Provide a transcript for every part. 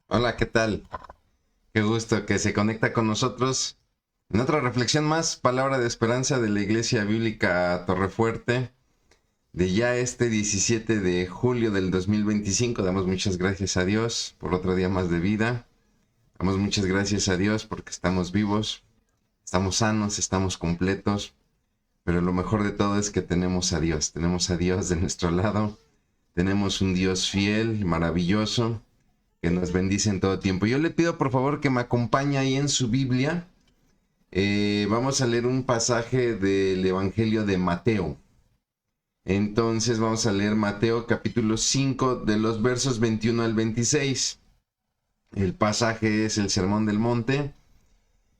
Hola, ¿qué tal? Qué gusto que se conecta con nosotros en otra reflexión más, palabra de esperanza de la Iglesia Bíblica Torrefuerte, de ya este 17 de julio del 2025. Damos muchas gracias a Dios por otro día más de vida. Damos muchas gracias a Dios porque estamos vivos, estamos sanos, estamos completos, pero lo mejor de todo es que tenemos a Dios de nuestro lado, tenemos un Dios fiel, maravilloso, que nos bendice en todo tiempo. Yo le pido por favor que me acompañe ahí en su Biblia. Vamos a leer un pasaje del Evangelio de Mateo. Entonces vamos a leer Mateo capítulo 5 de los versos 21 al 26. El pasaje es el Sermón del Monte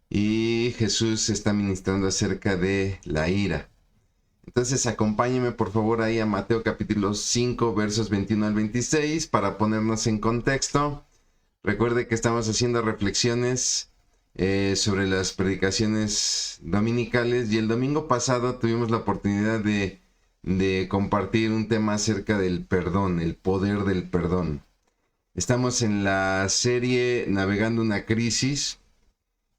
y Jesús está ministrando acerca de la ira. Entonces acompáñeme por favor ahí a Mateo capítulo 5 versos 21 al 26 para ponernos en contexto. Recuerde que estamos haciendo reflexiones sobre las predicaciones dominicales y el domingo pasado tuvimos la oportunidad de compartir un tema acerca del perdón, el poder del perdón. Estamos en la serie Navegando una crisis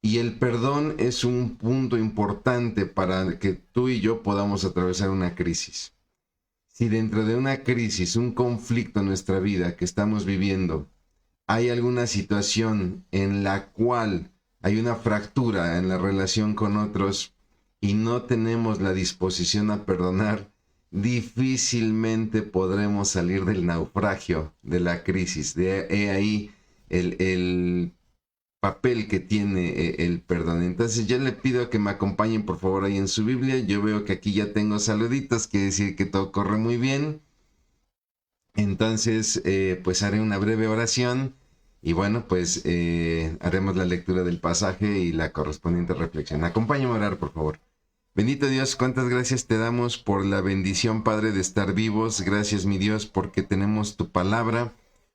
y el perdón es un punto importante para que tú y yo podamos atravesar una crisis. Si dentro de una crisis, un conflicto en nuestra vida que estamos viviendo, hay alguna situación en la cual hay una fractura en la relación con otros y no tenemos la disposición a perdonar, difícilmente podremos salir del naufragio, de la crisis. De ahí el papel que tiene el perdón. Entonces yo le pido que me acompañen por favor ahí en su Biblia. Yo veo que aquí ya tengo saluditos, quiere decir que todo corre muy bien. Entonces, pues haré una breve oración y bueno, pues haremos la lectura del pasaje y la correspondiente reflexión. Acompáñame a orar, por favor. Bendito Dios, cuántas gracias te damos por la bendición, Padre, de estar vivos. Gracias, mi Dios, porque tenemos tu palabra,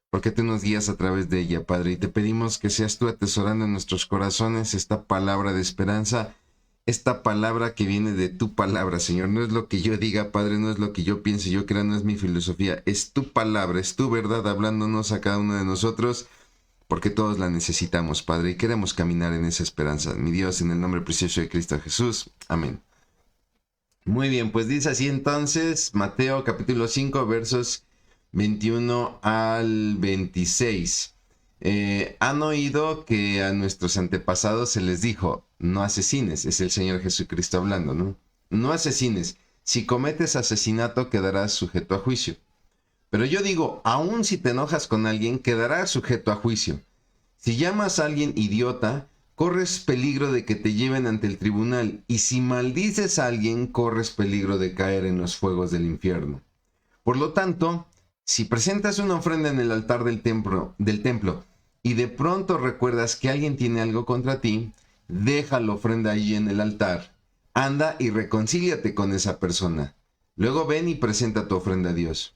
porque tú nos guías a través de ella, Padre. Y te pedimos que seas tú atesorando en nuestros corazones esta palabra de esperanza, esta palabra que viene de tu palabra, Señor. No es lo que yo diga, Padre, no es lo que yo piense, yo crea, no es mi filosofía. Es tu palabra, es tu verdad hablándonos a cada uno de nosotros, porque todos la necesitamos, Padre, y queremos caminar en esa esperanza. Mi Dios, en el nombre precioso de Cristo Jesús. Amén. Muy bien, pues dice así entonces, Mateo capítulo 5, versos 21 al 26. Han oído que a nuestros antepasados se les dijo, no asesines, es el Señor Jesucristo hablando, ¿no? No asesines, si cometes asesinato quedarás sujeto a juicio. Pero yo digo, aun si te enojas con alguien, quedarás sujeto a juicio. Si llamas a alguien idiota, corres peligro de que te lleven ante el tribunal, y si maldices a alguien, corres peligro de caer en los fuegos del infierno. Por lo tanto, si presentas una ofrenda en el altar del templo y de pronto recuerdas que alguien tiene algo contra ti, deja la ofrenda allí en el altar, anda y reconcíliate con esa persona. Luego ven y presenta tu ofrenda a Dios.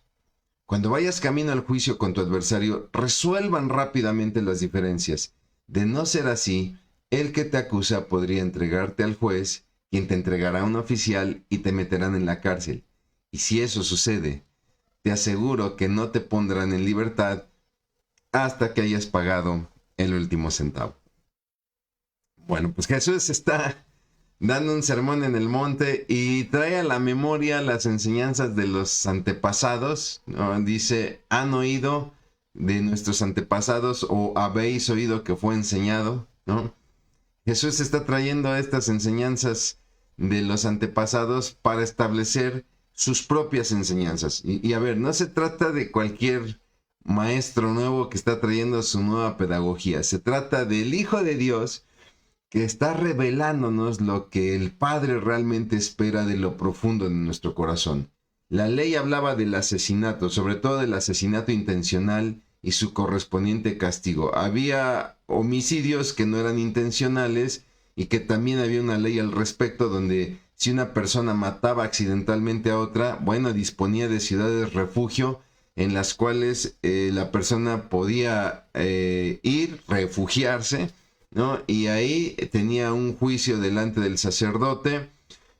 Cuando vayas camino al juicio con tu adversario, resuelvan rápidamente las diferencias. De no ser así, el que te acusa podría entregarte al juez, quien te entregará a un oficial y te meterán en la cárcel. Y si eso sucede, te aseguro que no te pondrán en libertad hasta que hayas pagado el último centavo. Bueno, pues Jesús está dando un sermón en el monte y trae a la memoria las enseñanzas de los antepasados, ¿no? Dice, han oído de nuestros antepasados o habéis oído que fue enseñado, ¿no? Jesús está trayendo estas enseñanzas de los antepasados para establecer sus propias enseñanzas. Y a ver, no se trata de cualquier maestro nuevo que está trayendo su nueva pedagogía. Se trata del Hijo de Dios que está revelándonos lo que el Padre realmente espera de lo profundo de nuestro corazón. La ley hablaba del asesinato, sobre todo del asesinato intencional y su correspondiente castigo. Había homicidios que no eran intencionales y que también había una ley al respecto donde si una persona mataba accidentalmente a otra, bueno, disponía de ciudades refugio en las cuales la persona podía ir, refugiarse, ¿no? Y ahí tenía un juicio delante del sacerdote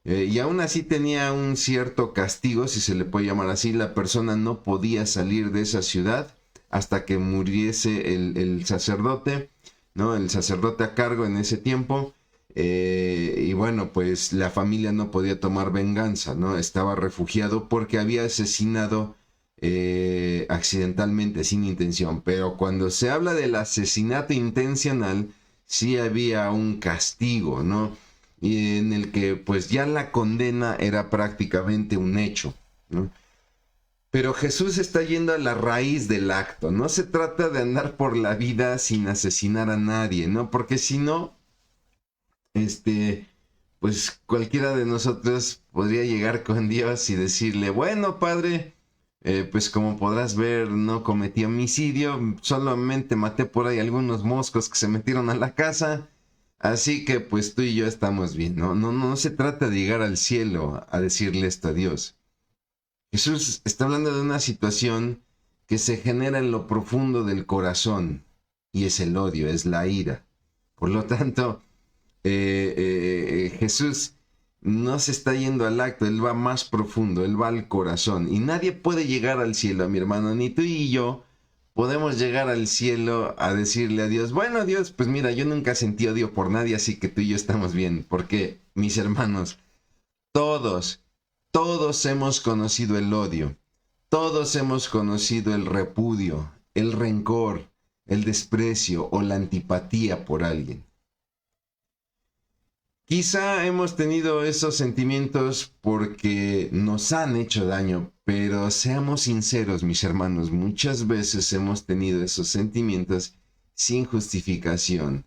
y aún así tenía un cierto castigo, si se le puede llamar así. La persona no podía salir de esa ciudad hasta que muriese el sacerdote, ¿no? El sacerdote a cargo en ese tiempo. Y bueno, pues la familia no podía tomar venganza, ¿no? Estaba refugiado porque había asesinado accidentalmente, sin intención. Pero cuando se habla del asesinato intencional, sí había un castigo, ¿no? Y en el que pues ya la condena era prácticamente un hecho, ¿no? Pero Jesús está yendo a la raíz del acto. No se trata de andar por la vida sin asesinar a nadie, ¿no? Porque si no, pues cualquiera de nosotros podría llegar con Dios y decirle, bueno, Padre, pues como podrás ver, no cometí homicidio, solamente maté por ahí algunos moscos que se metieron a la casa, así que pues tú y yo estamos bien, ¿no? No se trata de llegar al cielo a decirle esto a Dios. Jesús está hablando de una situación que se genera en lo profundo del corazón, y es el odio, es la ira. Por lo tanto, Jesús no se está yendo al acto, Él va más profundo, Él va al corazón. Y nadie puede llegar al cielo, mi hermano, ni tú y yo podemos llegar al cielo a decirle a Dios, bueno, Dios, pues mira, yo nunca sentí odio por nadie, así que tú y yo estamos bien. Porque, mis hermanos, todos, todos hemos conocido el odio, todos hemos conocido el repudio, el rencor, el desprecio o la antipatía por alguien. Quizá hemos tenido esos sentimientos porque nos han hecho daño, pero seamos sinceros, mis hermanos, muchas veces hemos tenido esos sentimientos sin justificación.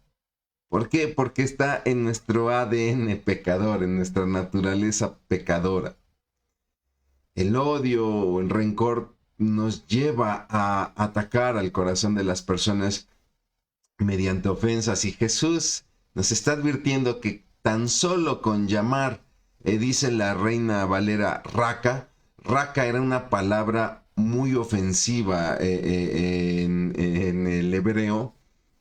¿Por qué? Porque está en nuestro ADN pecador, en nuestra naturaleza pecadora. El odio o el rencor nos lleva a atacar al corazón de las personas mediante ofensas, y Jesús nos está advirtiendo que tan solo con llamar, dice la Reina Valera, raca era una palabra muy ofensiva en el hebreo,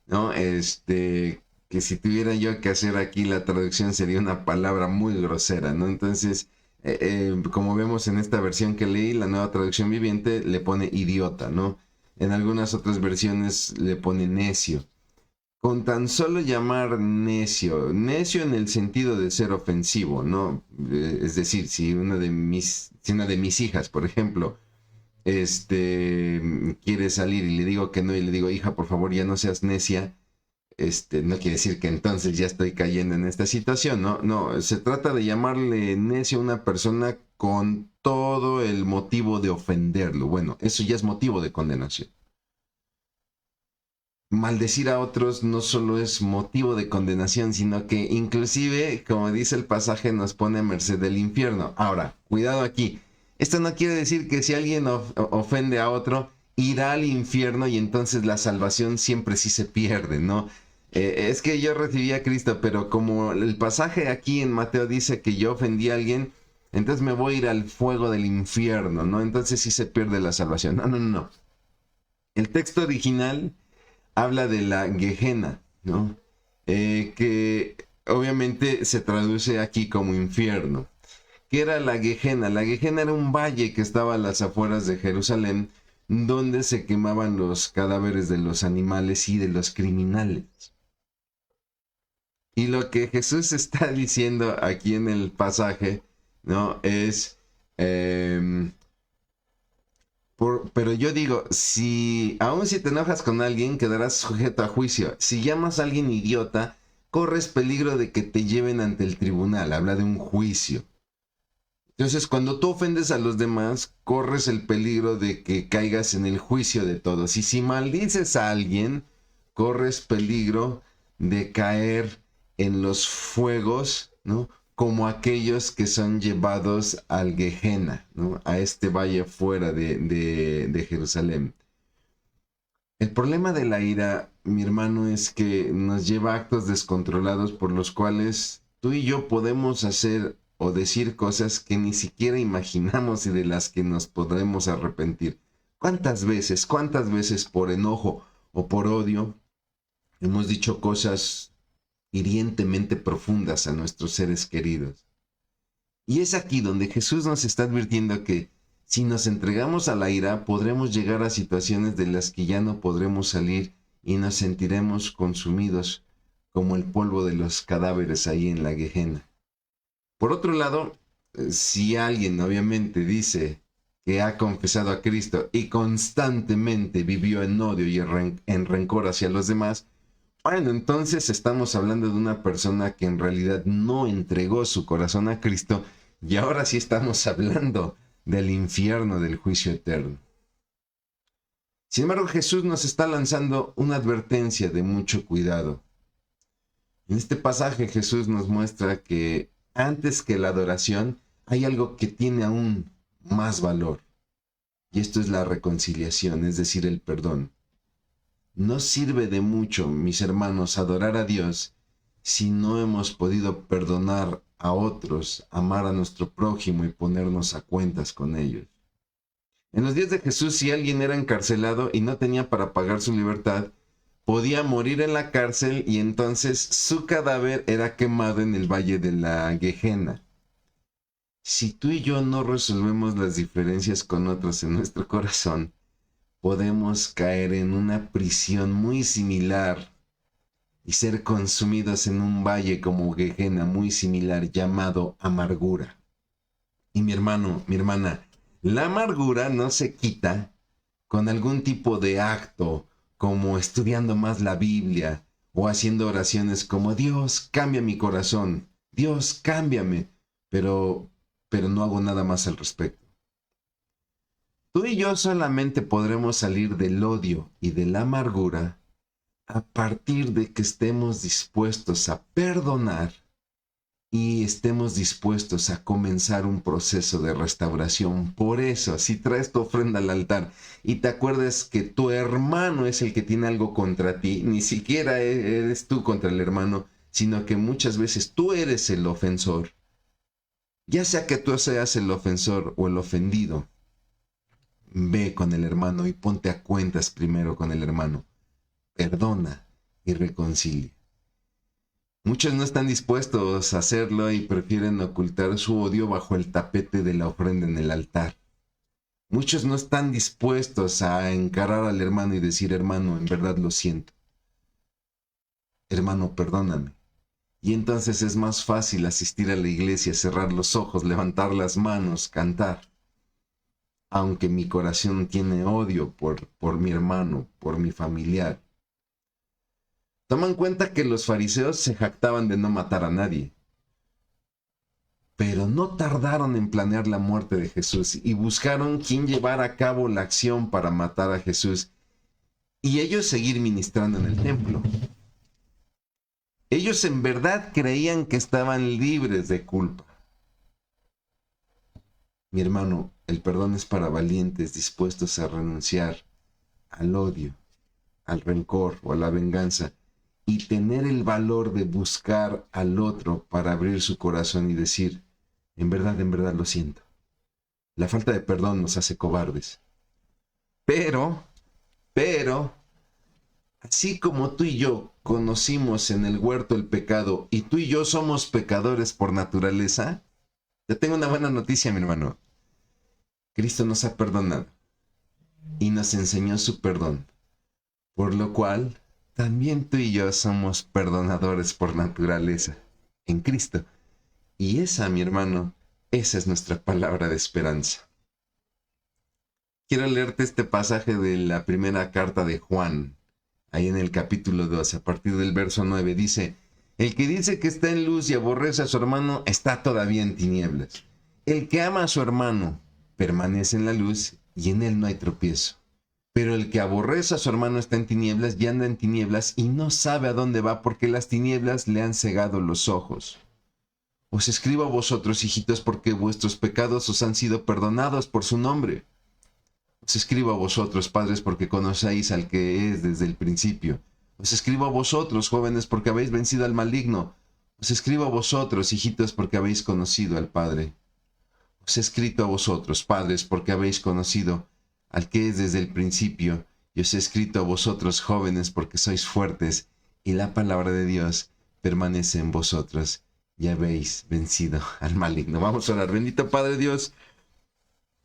¿no? Que si tuviera yo que hacer aquí la traducción sería una palabra muy grosera, ¿no? Entonces, como vemos en esta versión que leí, la Nueva Traducción Viviente le pone idiota, ¿no? En algunas otras versiones le pone necio. Con tan solo llamar necio en el sentido de ser ofensivo, ¿no? Es decir, si una de mis hijas, por ejemplo, quiere salir y le digo que no, y le digo, hija, por favor, ya no seas necia, no quiere decir que entonces ya estoy cayendo en esta situación, ¿no? No, se trata de llamarle necio a una persona con todo el motivo de ofenderlo. Bueno, eso ya es motivo de condenación. Maldecir a otros no solo es motivo de condenación, sino que inclusive, como dice el pasaje, nos pone a merced del infierno. Ahora, cuidado aquí. Esto no quiere decir que si alguien ofende a otro, irá al infierno y entonces la salvación siempre sí se pierde, ¿no? Es que yo recibí a Cristo, pero como el pasaje aquí en Mateo dice que yo ofendí a alguien, entonces me voy a ir al fuego del infierno, ¿no? Entonces sí se pierde la salvación. No. El texto original habla de la Gehenna, ¿no? Que obviamente se traduce aquí como infierno. ¿Qué era la Gehenna? La Gehenna era un valle que estaba a las afueras de Jerusalén, donde se quemaban los cadáveres de los animales y de los criminales. Y lo que Jesús está diciendo aquí en el pasaje, ¿no? Es... pero yo digo, aun si te enojas con alguien, quedarás sujeto a juicio. Si llamas a alguien idiota, corres peligro de que te lleven ante el tribunal. Habla de un juicio. Entonces, cuando tú ofendes a los demás, corres el peligro de que caigas en el juicio de todos. Y si maldices a alguien, corres peligro de caer en los fuegos, ¿no? Como aquellos que son llevados al Gehenna, ¿no? A este valle fuera de Jerusalén. El problema de la ira, mi hermano, es que nos lleva a actos descontrolados por los cuales tú y yo podemos hacer o decir cosas que ni siquiera imaginamos y de las que nos podremos arrepentir. ¿Cuántas veces por enojo o por odio hemos dicho cosas hirientemente profundas a nuestros seres queridos? Y es aquí donde Jesús nos está advirtiendo que Si nos entregamos a la ira, podremos llegar a situaciones de las que ya no podremos salir y nos sentiremos consumidos como el polvo de los cadáveres ahí en la Gehenna. Por otro lado, si alguien obviamente dice que ha confesado a Cristo y constantemente vivió en odio y en rencor hacia los demás, bueno, entonces estamos hablando de una persona que en realidad no entregó su corazón a Cristo, y ahora sí estamos hablando del infierno, del juicio eterno. Sin embargo, Jesús nos está lanzando una advertencia de mucho cuidado. En este pasaje Jesús nos muestra que antes que la adoración hay algo que tiene aún más valor, y esto es la reconciliación, es decir, el perdón. No sirve de mucho, mis hermanos, adorar a Dios si no hemos podido perdonar a otros, amar a nuestro prójimo y ponernos a cuentas con ellos. En los días de Jesús, si alguien era encarcelado y no tenía para pagar su libertad, podía morir en la cárcel y entonces su cadáver era quemado en el valle de la Gehenna. Si tú y yo no resolvemos las diferencias con otros en nuestro corazón, podemos caer en una prisión muy similar y ser consumidos en un valle como Gehenna muy similar llamado amargura. Y mi hermano, mi hermana, la amargura no se quita con algún tipo de acto como estudiando más la Biblia o haciendo oraciones como Dios, cambia mi corazón, Dios, cámbiame, pero no hago nada más al respecto. Tú y yo solamente podremos salir del odio y de la amargura a partir de que estemos dispuestos a perdonar y estemos dispuestos a comenzar un proceso de restauración. Por eso, si traes tu ofrenda al altar y te acuerdas que tu hermano es el que tiene algo contra ti, ni siquiera eres tú contra el hermano, sino que muchas veces tú eres el ofensor. Ya sea que tú seas el ofensor o el ofendido, ve con el hermano y ponte a cuentas primero con el hermano. Perdona y reconcilia. Muchos no están dispuestos a hacerlo y prefieren ocultar su odio bajo el tapete de la ofrenda en el altar. Muchos no están dispuestos a encarar al hermano y decir, hermano, en verdad lo siento. Hermano, perdóname. Y entonces es más fácil asistir a la iglesia, cerrar los ojos, levantar las manos, cantar. Aunque mi corazón tiene odio por mi hermano, por mi familiar. Toma en cuenta que los fariseos se jactaban de no matar a nadie. Pero no tardaron en planear la muerte de Jesús y buscaron quién llevara a cabo la acción para matar a Jesús y ellos seguir ministrando en el templo. Ellos en verdad creían que estaban libres de culpa. Mi hermano, el perdón es para valientes dispuestos a renunciar al odio, al rencor o a la venganza y tener el valor de buscar al otro para abrir su corazón y decir, en verdad lo siento. La falta de perdón nos hace cobardes. Pero, así como tú y yo conocimos en el huerto el pecado y tú y yo somos pecadores por naturaleza, te tengo una buena noticia, mi hermano. Cristo nos ha perdonado y nos enseñó su perdón, por lo cual también tú y yo somos perdonadores por naturaleza en Cristo. Y esa, mi hermano, esa es nuestra palabra de esperanza. Quiero leerte este pasaje de la primera carta de Juan, ahí en el capítulo 2, a partir del verso 9, dice, el que dice que está en luz y aborrece a su hermano está todavía en tinieblas. El que ama a su hermano permanece en la luz y en él no hay tropiezo. Pero el que aborrece a su hermano está en tinieblas y anda en tinieblas y no sabe a dónde va porque las tinieblas le han cegado los ojos. Os escribo a vosotros, hijitos, porque vuestros pecados os han sido perdonados por su nombre. Os escribo a vosotros, padres, porque conocéis al que es desde el principio. Os escribo a vosotros, jóvenes, porque habéis vencido al maligno. Os escribo a vosotros, hijitos, porque habéis conocido al Padre. Os he escrito a vosotros, padres, porque habéis conocido al que es desde el principio, y os he escrito a vosotros, jóvenes, porque sois fuertes, y la palabra de Dios permanece en vosotros, y habéis vencido al maligno. Vamos a orar. Bendito Padre Dios,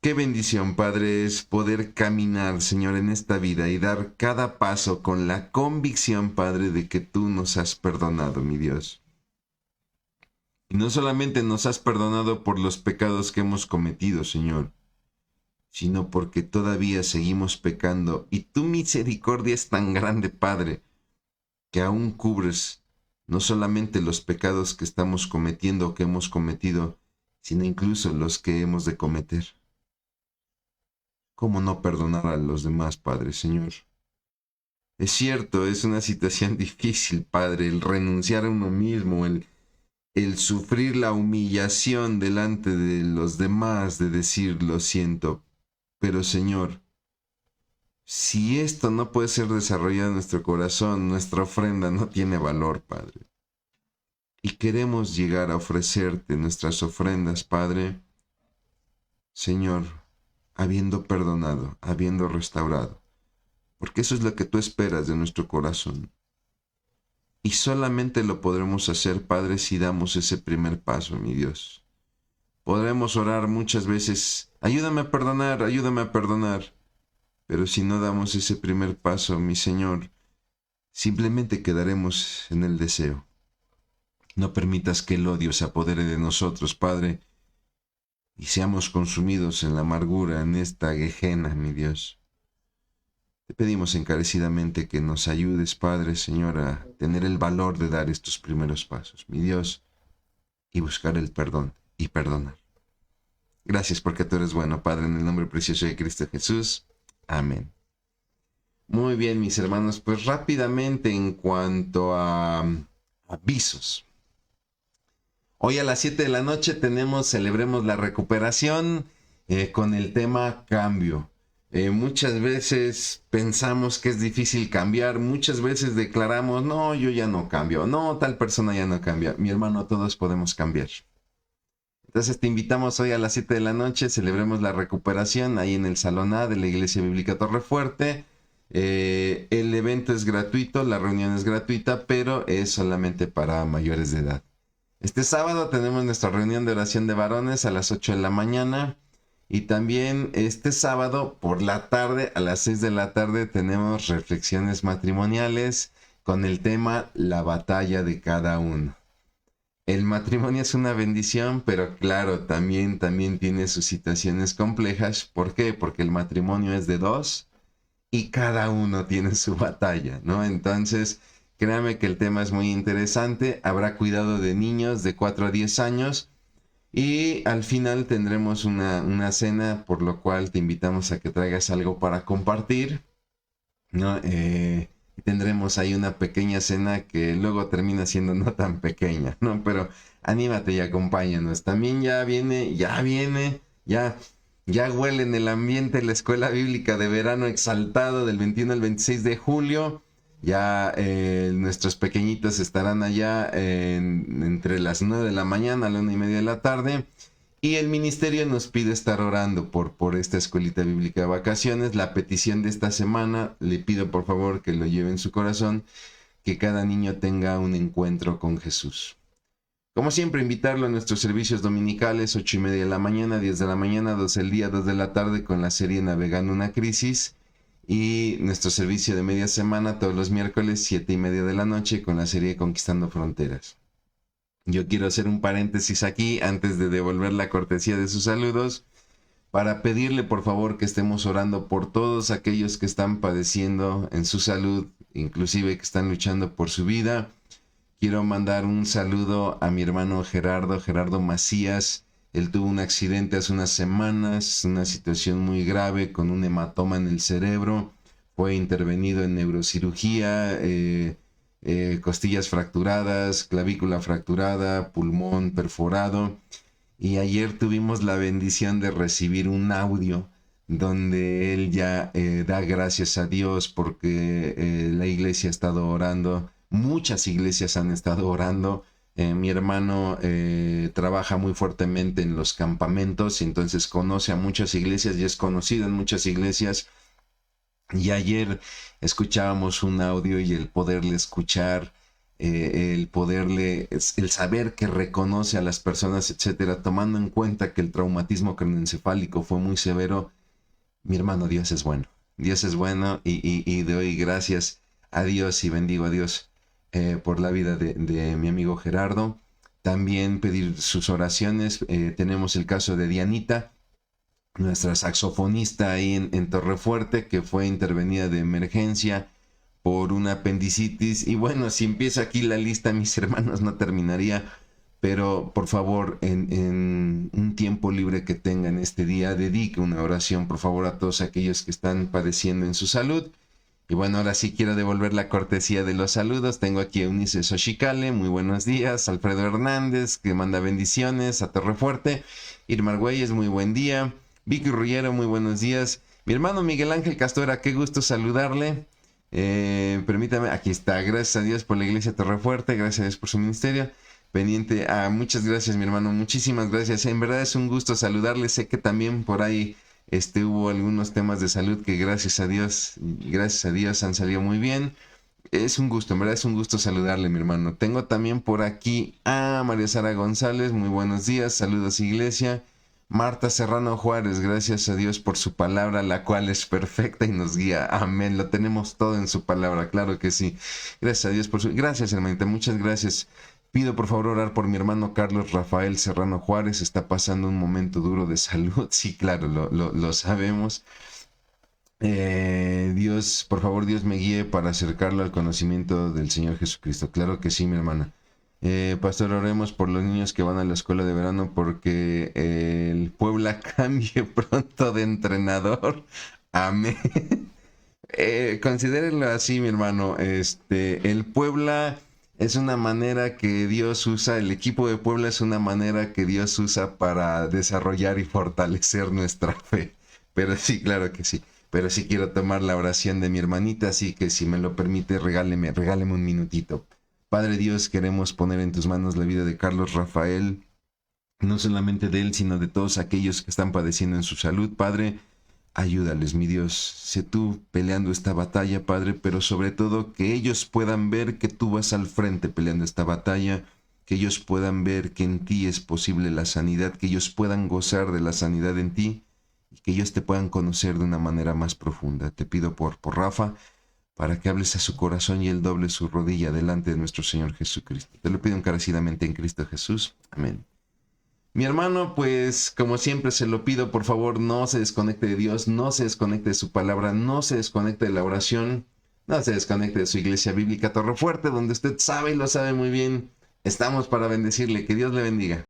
Qué bendición, Padre, es poder caminar, Señor, en esta vida y dar cada paso con la convicción, Padre, de que tú nos has perdonado, mi Dios. Y no solamente nos has perdonado por los pecados que hemos cometido, Señor, sino porque todavía seguimos pecando y tu misericordia es tan grande, Padre, que aún cubres no solamente los pecados que estamos cometiendo o que hemos cometido, sino incluso los que hemos de cometer. ¿Cómo no perdonar a los demás, Padre, Señor? Es cierto, es una situación difícil, Padre, el renunciar a uno mismo, el sufrir la humillación delante de los demás, de decir lo siento. Pero, Señor, si esto no puede ser desarrollado en nuestro corazón, nuestra ofrenda no tiene valor, Padre. Y queremos llegar a ofrecerte nuestras ofrendas, Padre, Señor, habiendo perdonado, habiendo restaurado, porque eso es lo que tú esperas de nuestro corazón. Y solamente lo podremos hacer, Padre, si damos ese primer paso, mi Dios. Podremos orar muchas veces, ayúdame a perdonar, pero si no damos ese primer paso, mi Señor, simplemente quedaremos en el deseo. No permitas que el odio se apodere de nosotros, Padre, y seamos consumidos en la amargura, en esta Gehenna, mi Dios. Te pedimos encarecidamente que nos ayudes, Padre, Señor, a tener el valor de dar estos primeros pasos, mi Dios, y buscar el perdón y perdonar. Gracias porque tú eres bueno, Padre, en el nombre precioso de Cristo Jesús. Amén. Muy bien, mis hermanos, pues rápidamente en cuanto a avisos. Hoy a las 7 de la noche celebremos la recuperación con el tema cambio. Muchas veces pensamos que es difícil cambiar, muchas veces declaramos, no, yo ya no cambio, no, tal persona ya no cambia. Mi hermano, todos podemos cambiar. Entonces te invitamos hoy a las 7 de la noche, celebremos la recuperación ahí en el Salón A de la Iglesia Bíblica Torrefuerte. El evento es gratuito, la reunión es gratuita, pero es solamente para mayores de edad. Este sábado tenemos nuestra reunión de oración de varones a las 8 de la mañana. Y también este sábado por la tarde, a las 6 de la tarde, tenemos reflexiones matrimoniales con el tema La batalla de cada uno. El matrimonio es una bendición, pero claro, también tiene sus situaciones complejas. ¿Por qué? Porque el matrimonio es de dos y cada uno tiene su batalla, ¿no? Entonces, créame que el tema es muy interesante. Habrá cuidado de niños de 4 a 10 años y al final tendremos una cena, por lo cual te invitamos a que traigas algo para compartir, ¿no? Tendremos ahí una pequeña cena que luego termina siendo no tan pequeña, ¿no? Pero anímate y acompáñanos. También ya huele en el ambiente la escuela bíblica de verano exaltado del 21 al 26 de julio. Ya nuestros pequeñitos estarán allá entre las 9 de la mañana a la 1:30 de la tarde. Y el ministerio nos pide estar orando por esta escuelita bíblica de vacaciones. La petición de esta semana, le pido por favor que lo lleve en su corazón, que cada niño tenga un encuentro con Jesús. Como siempre, invitarlo a nuestros servicios dominicales, 8:30 de la mañana, 10 de la mañana, 12 del día, 2 de la tarde, con la serie Navegando una crisis. Y nuestro servicio de media semana, todos los miércoles, 7:30 de la noche, con la serie Conquistando Fronteras. Yo quiero hacer un paréntesis aquí antes de devolver la cortesía de sus saludos para pedirle por favor que estemos orando por todos aquellos que están padeciendo en su salud, inclusive que están luchando por su vida. Quiero mandar un saludo a mi hermano Gerardo Macías. Él tuvo un accidente hace unas semanas, una situación muy grave con un hematoma en el cerebro. Fue intervenido en neurocirugía, costillas fracturadas, clavícula fracturada, pulmón perforado. Y ayer tuvimos la bendición de recibir un audio donde él ya da gracias a Dios porque la iglesia ha estado orando, muchas iglesias han estado orando. Mi hermano trabaja muy fuertemente en los campamentos y entonces conoce a muchas iglesias y es conocido en muchas iglesias. Y ayer escuchábamos un audio y el poderle escuchar el poderle, el saber que reconoce a las personas, etcétera, tomando en cuenta que el traumatismo craneoencefálico fue muy severo. Mi hermano, Dios es bueno. Dios es bueno y doy gracias a Dios y bendigo a Dios por la vida de mi amigo Gerardo. También pedir sus oraciones. Tenemos el caso de Dianita, nuestra saxofonista ahí en Torrefuerte, que fue intervenida de emergencia por una apendicitis. Y bueno, si empiezo aquí la lista, mis hermanos, no terminaría. Pero por favor, en un tiempo libre que tengan este día, dedique una oración, por favor, a todos aquellos que están padeciendo en su salud. Y bueno, ahora sí quiero devolver la cortesía de los saludos. Tengo aquí a Eunice Xochicale, muy buenos días. Alfredo Hernández, que manda bendiciones a Torrefuerte. Irma Argüelles, muy buen día. Vicky Ruggiero, muy buenos días. Mi hermano Miguel Ángel Castora, qué gusto saludarle. Permítame, aquí está. Gracias a Dios por la iglesia Torrefuerte, gracias a Dios por su ministerio. Pendiente, muchas gracias, mi hermano, muchísimas gracias. En verdad es un gusto saludarle. Sé que también por ahí hubo algunos temas de salud que gracias a Dios han salido muy bien. Es un gusto, en verdad es un gusto saludarle, mi hermano. Tengo también por aquí a María Sara González, muy buenos días, saludos iglesia. Marta Serrano Juárez, gracias a Dios por su palabra, la cual es perfecta y nos guía. Amén, lo tenemos todo en su palabra, claro que sí. Gracias a Dios por su... Gracias, hermanita, muchas gracias. Pido por favor orar por mi hermano Carlos Rafael Serrano Juárez, está pasando un momento duro de salud. Sí, claro, lo sabemos. Dios, por favor, Dios me guíe para acercarlo al conocimiento del Señor Jesucristo. Claro que sí, mi hermana. Pastor, oremos por los niños que van a la escuela de verano porque el Puebla cambie pronto de entrenador. Amén. Considérenlo así, mi hermano. El Puebla es una manera que Dios usa, el equipo de Puebla es una manera que Dios usa para desarrollar y fortalecer nuestra fe. Pero sí, claro que sí. Pero sí quiero tomar la oración de mi hermanita, así que si me lo permite, regáleme un minutito. Padre Dios, queremos poner en tus manos la vida de Carlos Rafael, no solamente de él, sino de todos aquellos que están padeciendo en su salud. Padre, ayúdales, mi Dios. Sé tú peleando esta batalla, Padre, pero sobre todo que ellos puedan ver que tú vas al frente peleando esta batalla, que ellos puedan ver que en ti es posible la sanidad, que ellos puedan gozar de la sanidad en ti y que ellos te puedan conocer de una manera más profunda. Te pido por Rafa, para que hables a su corazón y él doble su rodilla delante de nuestro Señor Jesucristo. Te lo pido encarecidamente en Cristo Jesús. Amén. Mi hermano, pues como siempre se lo pido, por favor, no se desconecte de Dios, no se desconecte de su palabra, no se desconecte de la oración, no se desconecte de su iglesia bíblica Torrefuerte, donde usted sabe y lo sabe muy bien. Estamos para bendecirle. Que Dios le bendiga.